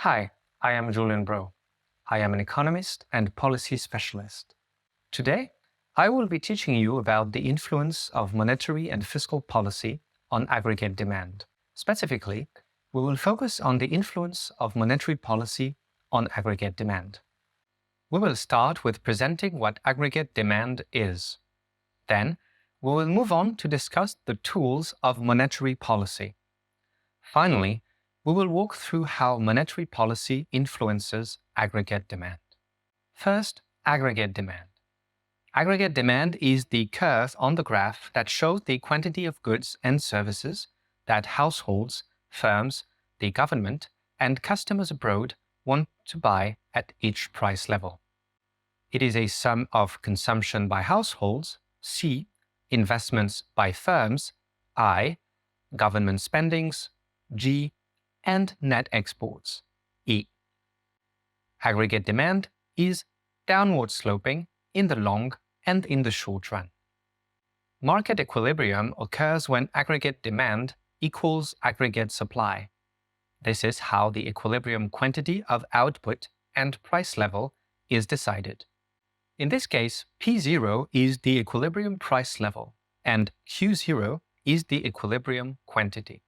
Hi, I am Julian Bro. I am an economist and policy specialist. Today, I will be teaching you about the influence of monetary and fiscal policy on aggregate demand. Specifically, we will focus on the influence of monetary policy on aggregate demand. We will start with presenting what aggregate demand is. Then, we will move on to discuss the tools of monetary policy. Finally, we will walk through how monetary policy influences aggregate demand. First, aggregate demand. Aggregate demand is the curve on the graph that shows the quantity of goods and services that households, firms, the government, and customers abroad want to buy at each price level. It is a sum of consumption by households, C, investments by firms, I, government spendings, G, and net exports, E. Aggregate demand is downward sloping in the long and in the short run. Market equilibrium occurs when aggregate demand equals aggregate supply. This is how the equilibrium quantity of output and price level is decided. In this case, P0 is the equilibrium price level, and Q0 is the equilibrium quantity.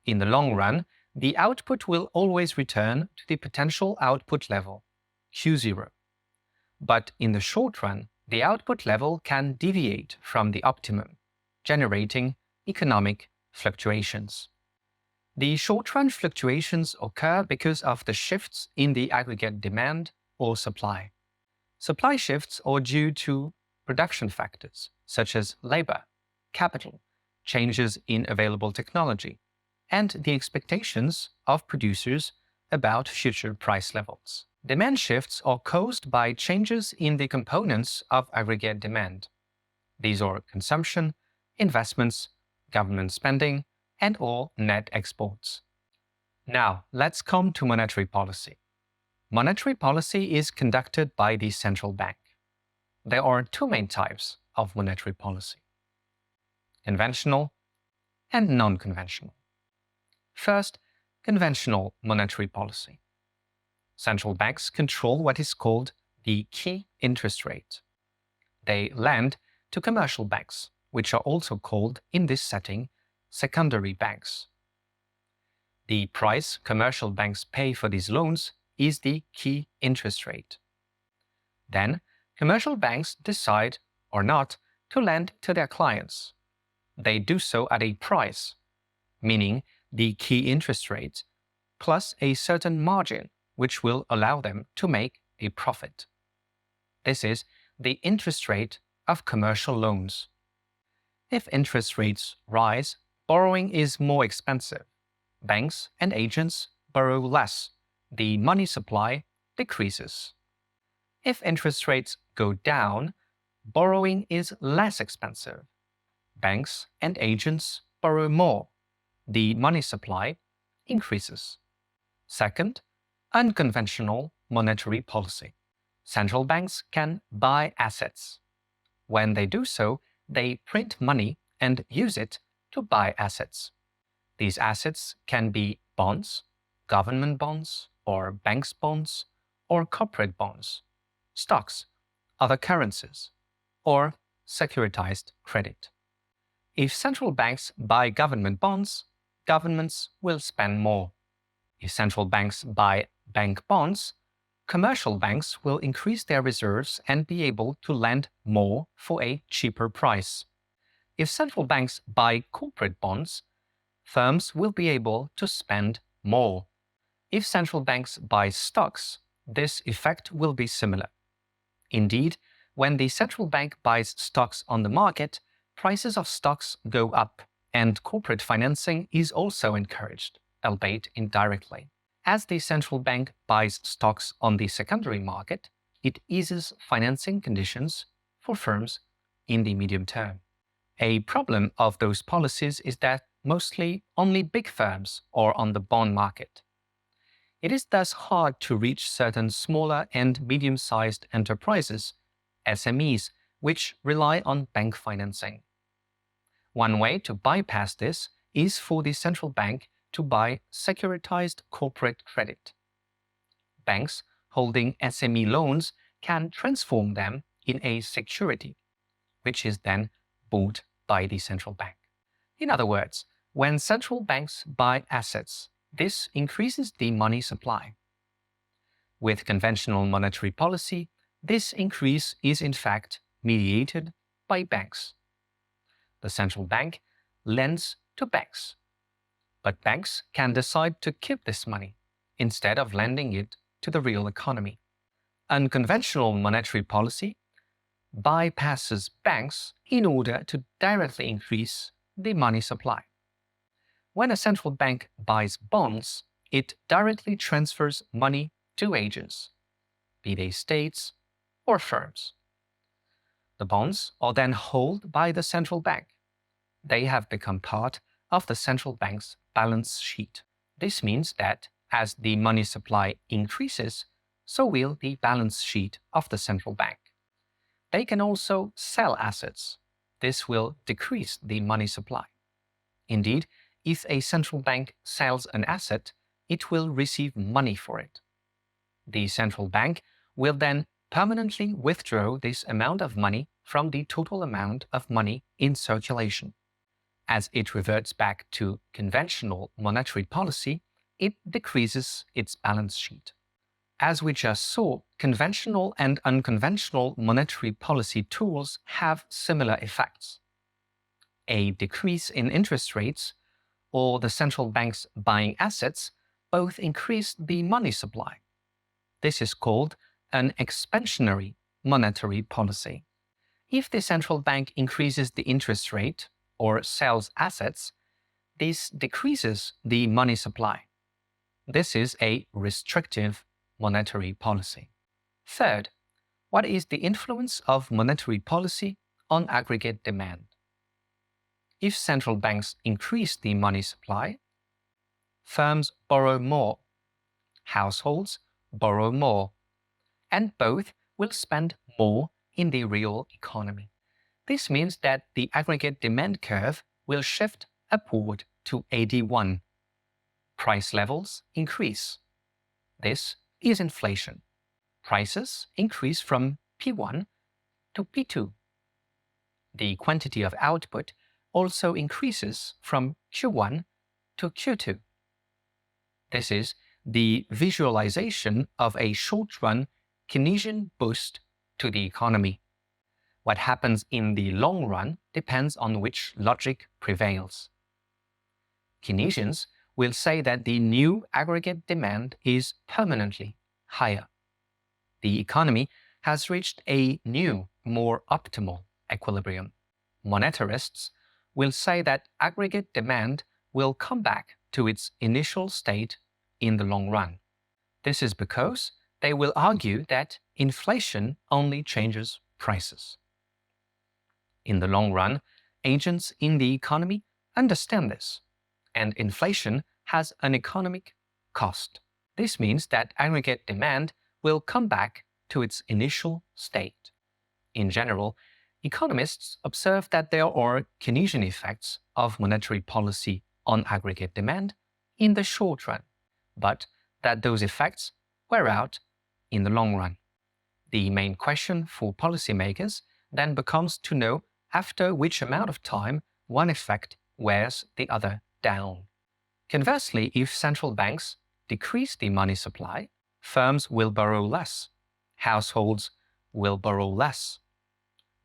In the long run, the output will always return to the potential output level, Q0. But in the short run, the output level can deviate from the optimum, generating economic fluctuations. The short-run fluctuations occur because of the shifts in the aggregate demand or supply. Supply shifts are due to production factors such as labor, capital, changes in available technology, and the expectations of producers about future price levels. Demand shifts are caused by changes in the components of aggregate demand. These are consumption, investments, government spending, and/or net exports. Now, let's come to monetary policy. Monetary policy is conducted by the central bank. There are two main types of monetary policy: conventional and non-conventional. First, conventional monetary policy. Central banks control what is called the key interest rate. They lend to commercial banks, which are also called, in this setting, secondary banks. The price commercial banks pay for these loans is the key interest rate. Then, commercial banks decide or not to lend to their clients. They do so at a price, meaning the key interest rate, plus a certain margin which will allow them to make a profit. This is the interest rate of commercial loans. If interest rates rise, borrowing is more expensive. Banks and agents borrow less. The money supply decreases. If interest rates go down, borrowing is less expensive. Banks and agents borrow more. The money supply increases. Second, unconventional monetary policy. Central banks can buy assets. When they do so, they print money and use it to buy assets. These assets can be bonds, government bonds, or banks' bonds, or corporate bonds, stocks, other currencies, or securitized credit. If central banks buy government bonds, governments will spend more. If central banks buy bank bonds, commercial banks will increase their reserves and be able to lend more for a cheaper price. If central banks buy corporate bonds, firms will be able to spend more. If central banks buy stocks, this effect will be similar. Indeed, when the central bank buys stocks on the market, prices of stocks go up, and corporate financing is also encouraged, albeit indirectly. As the central bank buys stocks on the secondary market, it eases financing conditions for firms in the medium term. A problem of those policies is that mostly only big firms are on the bond market. It is thus hard to reach certain smaller and medium-sized enterprises, SMEs, which rely on bank financing. One way to bypass this is for the central bank to buy securitized corporate credit. Banks holding SME loans can transform them in a security, which is then bought by the central bank. In other words, when central banks buy assets, this increases the money supply. With conventional monetary policy, this increase is in fact mediated by banks. The central bank lends to banks, but banks can decide to keep this money instead of lending it to the real economy. Unconventional monetary policy bypasses banks in order to directly increase the money supply. When a central bank buys bonds, it directly transfers money to agents, be they states or firms. The bonds are then held by the central bank. They have become part of the central bank's balance sheet. This means that as the money supply increases, so will the balance sheet of the central bank. They can also sell assets. This will decrease the money supply. Indeed, if a central bank sells an asset, it will receive money for it. The central bank will then permanently withdraw this amount of money from the total amount of money in circulation. As it reverts back to conventional monetary policy, it decreases its balance sheet. As we just saw, conventional and unconventional monetary policy tools have similar effects. A decrease in interest rates or the central bank's buying assets both increase the money supply. This is called an expansionary monetary policy. If the central bank increases the interest rate or sells assets, this decreases the money supply. This is a restrictive monetary policy. Third, what is the influence of monetary policy on aggregate demand? If central banks increase the money supply, firms borrow more, households borrow more, and both will spend more in the real economy. This means that the aggregate demand curve will shift upward to AD1. Price levels increase. This is inflation. Prices increase from P1 to P2. The quantity of output also increases from Q1 to Q2. This is the visualization of a short-run Keynesian boost to the economy. What happens in the long run depends on which logic prevails. Keynesians will say that the new aggregate demand is permanently higher. The economy has reached a new, more optimal equilibrium. Monetarists will say that aggregate demand will come back to its initial state in the long run. This is because they will argue that inflation only changes prices. In the long run, agents in the economy understand this, and inflation has an economic cost. This means that aggregate demand will come back to its initial state. In general, economists observe that there are Keynesian effects of monetary policy on aggregate demand in the short run, but that those effects wear out in the long run. The main question for policymakers then becomes to know after which amount of time one effect wears the other down. Conversely, if central banks decrease the money supply, firms will borrow less, households will borrow less,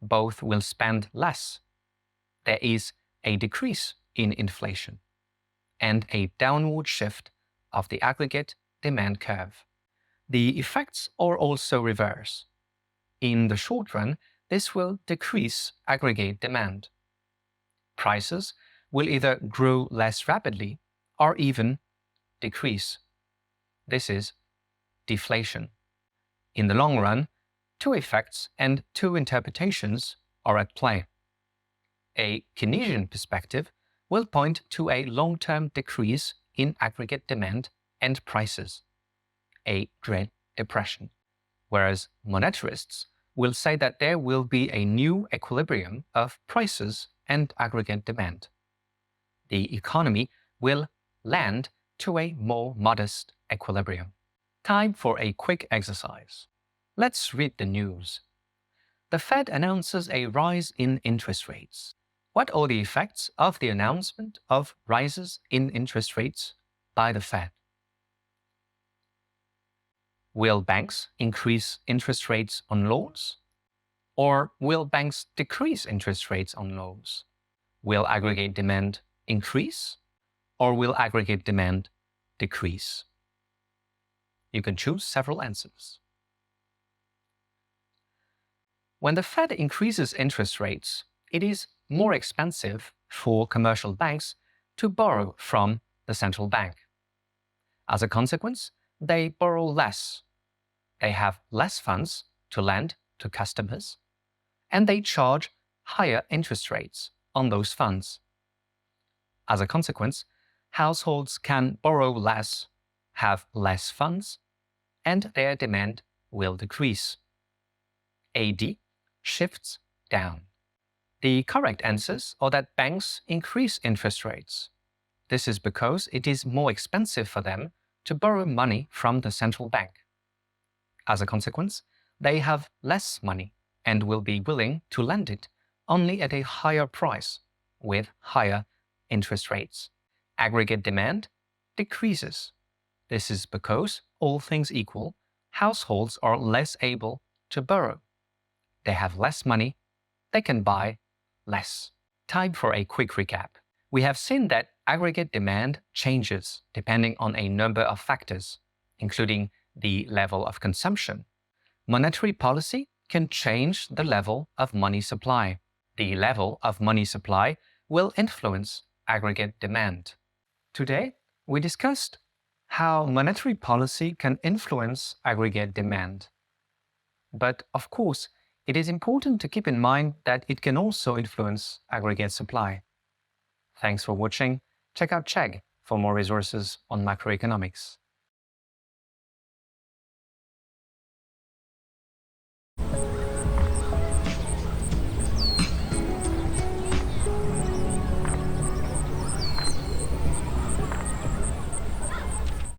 both will spend less. There is a decrease in inflation and a downward shift of the aggregate demand curve. The effects are also reverse. In the short run, this will decrease aggregate demand. Prices will either grow less rapidly or even decrease. This is deflation. In the long run, two effects and two interpretations are at play. A Keynesian perspective will point to a long-term decrease in aggregate demand and prices, a Great Depression, whereas monetarists will say that there will be a new equilibrium of prices and aggregate demand. The economy will land to a more modest equilibrium. Time for a quick exercise. Let's read the news. The Fed announces a rise in interest rates. What are the effects of the announcement of rises in interest rates by the Fed? Will banks increase interest rates on loans? Or will banks decrease interest rates on loans? Will aggregate demand increase? Or will aggregate demand decrease? You can choose several answers. When the Fed increases interest rates, it is more expensive for commercial banks to borrow from the central bank. As a consequence, they borrow less. They have less funds to lend to customers, and they charge higher interest rates on those funds. As a consequence, households can borrow less, have less funds, and their demand will decrease. AD shifts down. The correct answers are that banks increase interest rates. This is because it is more expensive for them to borrow money from the central bank. As a consequence, they have less money and will be willing to lend it only at a higher price with higher interest rates. Aggregate demand decreases. This is because, all things equal, households are less able to borrow. They have less money, they can buy less. Time for a quick recap. We have seen that aggregate demand changes depending on a number of factors, including the level of consumption. Monetary policy can change the level of money supply. The level of money supply will influence aggregate demand. Today, we discussed how monetary policy can influence aggregate demand. But of course, it is important to keep in mind that it can also influence aggregate supply. Thanks for watching. Check out Chegg for more resources on macroeconomics.